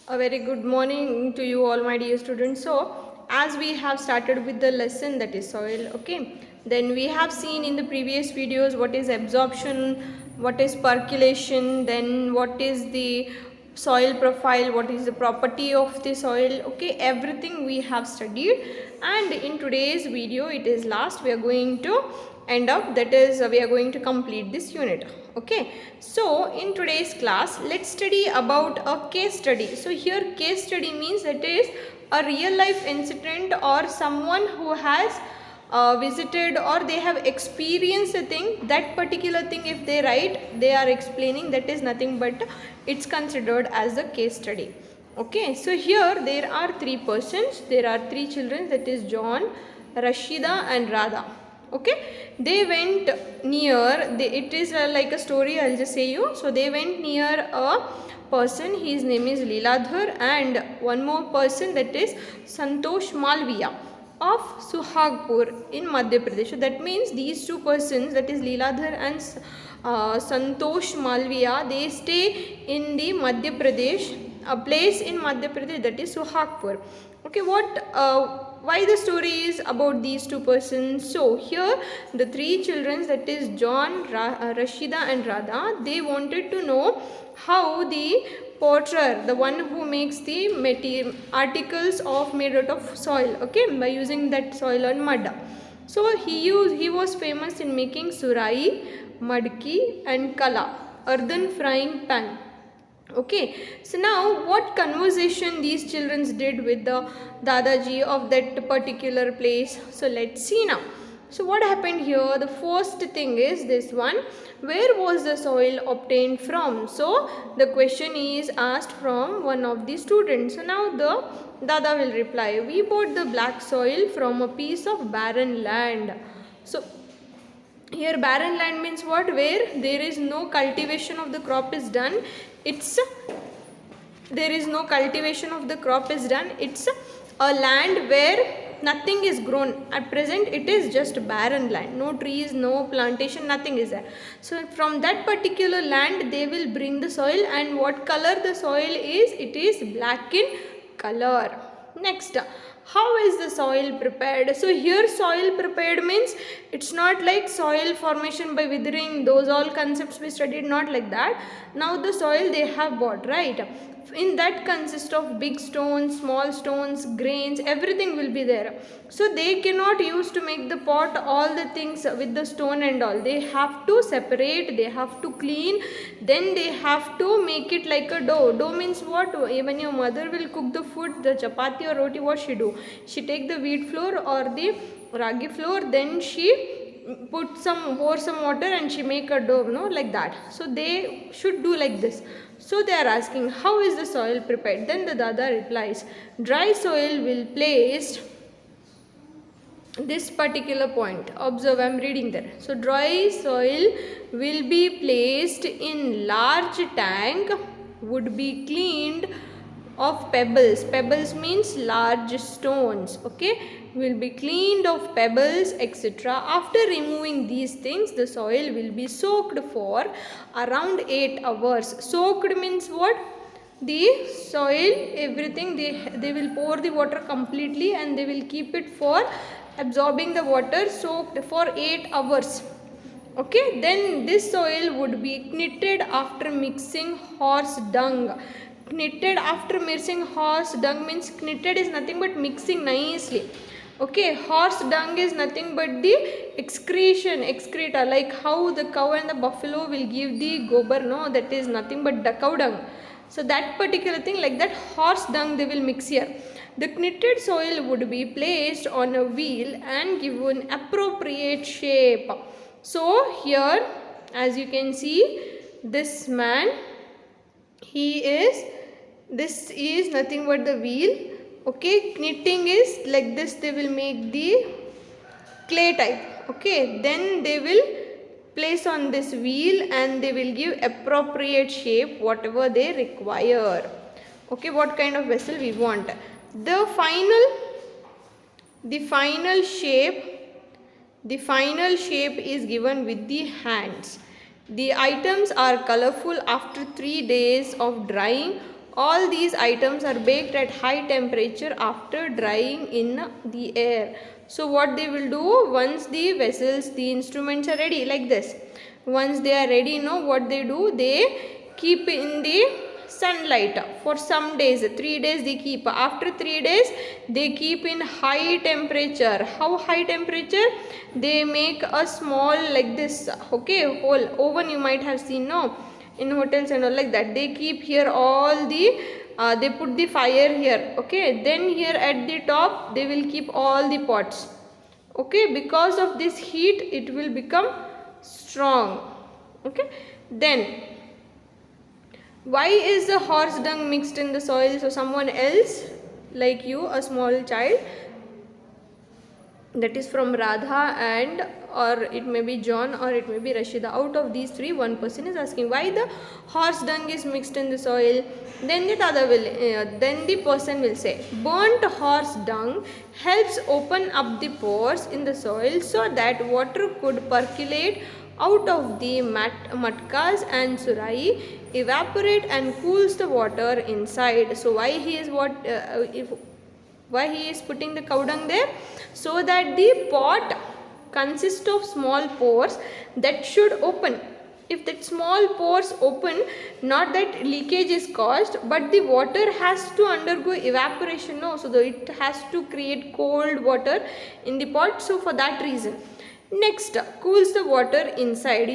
A very good morning to you all, my dear students. So as we have started with the lesson, that is soil, okay, then we have seen in the previous videos what is absorption, what is percolation, then what is the soil profile, what is the property of the soil, okay, everything we have studied. And in today's video, it is last, we are going to end up, that is we are going to complete this unit. Okay, so in today's class, let's study about a case study. So here case study means that is a real life incident or someone who has visited or they have experienced a thing. That particular thing, if they write, they are explaining, that is nothing but it's considered as a case study. Okay, so here there are three persons, there are three children, that is John, Rashida and Radha. Okay, they went near, it is like a story, I'll just say you. So they went near a person, his name is Leeladhar, and one more person, that is Santosh Malviya of Suhagpur in Madhya Pradesh. So that means these two persons, that is Leeladhar and Santosh Malviya, they stay in the Madhya Pradesh, a place in Madhya Pradesh, that is Suhagpur. Okay, why the story is about these two persons? So here the three children, that is John, Rashida and Radha, they wanted to know how the potter, the one who makes the material articles of made out of soil, okay, by using that soil and mud. So he was famous in making surai, madki and kala, earthen frying pan. Okay, so now what conversation these children did with the Dadaji of that particular place? So let's see now. So what happened here? The first thing is this one, where was the soil obtained from? So the question is asked from one of the students. So now the Dada will reply, we bought the black soil from a piece of barren land. So here barren land means what? Where there is no cultivation of the crop is done. There is no cultivation of the crop is done. It's a land where nothing is grown. At present it is just barren land. No trees, no plantation, nothing is there. So from that particular land they will bring the soil, and what color the soil is? It is black in color. Next, how is the soil prepared? So here soil prepared means it's not like soil formation by withering, those all concepts we studied, not like that. Now the soil they have bought, right? In that consists of big stones, small stones, grains, everything will be there. So they cannot use to make the pot all the things with the stone and all. They have to separate, they have to clean, then they have to make it like a dough. Dough means what? When your mother will cook the food, the chapati or roti, what she do? She take the wheat flour or the ragi flour, then she pour some water and she make a dough, no, like that. So they should do like this. So they are asking, how is the soil prepared? Then the Dada replies, dry soil will placed this particular point. Observe, I am reading there. So dry soil will be placed in large tank, would be cleaned of pebbles. Pebbles means large stones, okay, will be cleaned of pebbles, etc. After removing these things, the soil will be soaked for around 8 hours. Soaked means what? The soil, everything, they will pour the water completely and they will keep it for absorbing the water, soaked for 8 hours. Okay, then this soil would be knitted after mixing horse dung. Knitted after mixing horse dung means knitted is nothing but mixing nicely. Okay, horse dung is nothing but the excreta, like how the cow and the buffalo will give the gobar, no, that is nothing but the cow dung. So that particular thing, like that horse dung they will mix here. The knitted soil would be placed on a wheel and given appropriate shape. So here, as you can see, this man, this is nothing but the wheel. Okay, knitting is like this, they will make the clay type. Okay, then they will place on this wheel and they will give appropriate shape whatever they require. Okay, what kind of vessel we want. The final shape is given with the hands. The items are colorful after 3 days of drying All these items are baked at high temperature after drying in the air. So what they will do, once the vessels, the instruments are ready like this, once they are ready, what they do, they keep in the sunlight for some days, 3 days they keep. After 3 days they keep in high temperature. How high temperature? They make a small like this, okay, whole oven you might have seen, in hotels and all like that. They keep here all the they put the fire here, okay, then here at the top they will keep all the pots, okay. Because of this heat it will become strong, okay. Then why is the horse dung mixed in the soil? So someone else like you, a small child, that is from Radha, and or it may be John or it may be Rashida, out of these three one person is asking why the horse dung is mixed in the soil. Then the person will say burnt horse dung helps open up the pores in the soil so that water could percolate out of the matkas and surai, evaporate and cools the water inside. So why he is why he is putting the cow dung there? So that the pot consists of small pores that should open. If that small pores open, not that leakage is caused, but the water has to undergo evaporation, so it has to create cold water in the pot. So for that reason. Next, cools the water inside.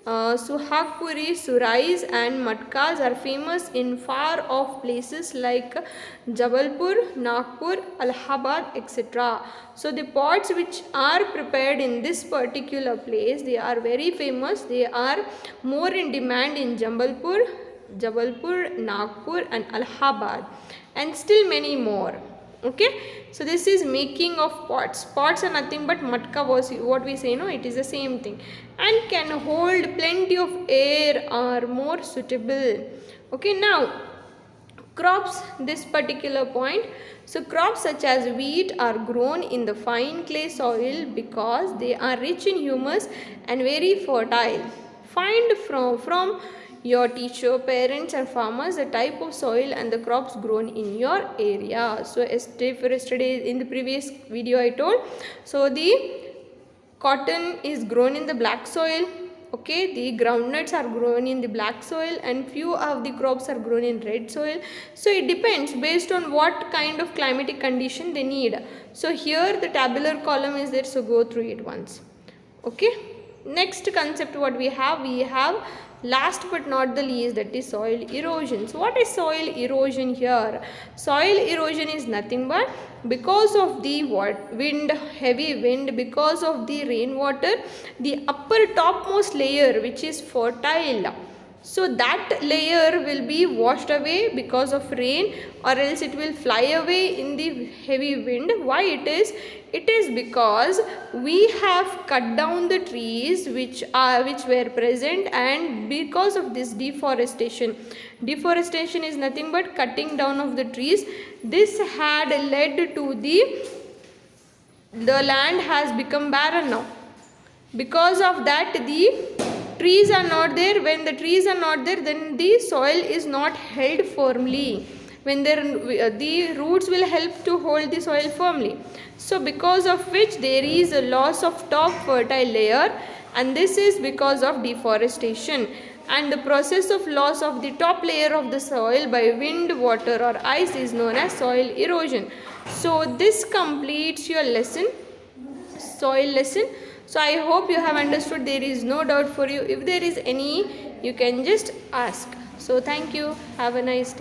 Suhagpuri, Surais and Matkas are famous in far off places like Jabalpur, Nagpur, Allahabad, etc. So the pots which are prepared in this particular place, they are very famous. They are more in demand in Jabalpur, Nagpur and Allahabad, and still many more. Okay, so this is making of pots. Pots are nothing but matka, was what we say, it is the same thing, and can hold plenty of air, are more suitable. Okay, now crops, this particular point. So crops such as wheat are grown in the fine clay soil because they are rich in humus and very fertile. Find from your teacher, parents and farmers the type of soil and the crops grown in your area. So yesterday in the previous video I told, so the cotton is grown in the black soil, okay, the groundnuts are grown in the black soil and few of the crops are grown in red soil. So it depends based on what kind of climatic condition they need. So here the tabular column is there, so go through it once. Okay, next concept what we have last but not the least, that is soil erosion. So what is soil erosion here? Soil erosion is nothing but because of the wind, heavy wind, because of the rainwater, the upper topmost layer which is fertile, so that layer will be washed away because of rain, or else it will fly away in the heavy wind. Why it is? It is because we have cut down the trees which were present, and because of this deforestation is nothing but cutting down of the trees. This had led to the land has become barren now. Because of that, the trees are not there. When the trees are not there, then the soil is not held firmly. When the roots will help to hold the soil firmly. So because of which there is a loss of top fertile layer, and this is because of deforestation. And the process of loss of the top layer of the soil by wind, water or ice is known as soil erosion. So this completes your lesson, soil lesson. So I hope you have understood. There is no doubt for you. If there is any, you can just ask. So thank you. Have a nice day.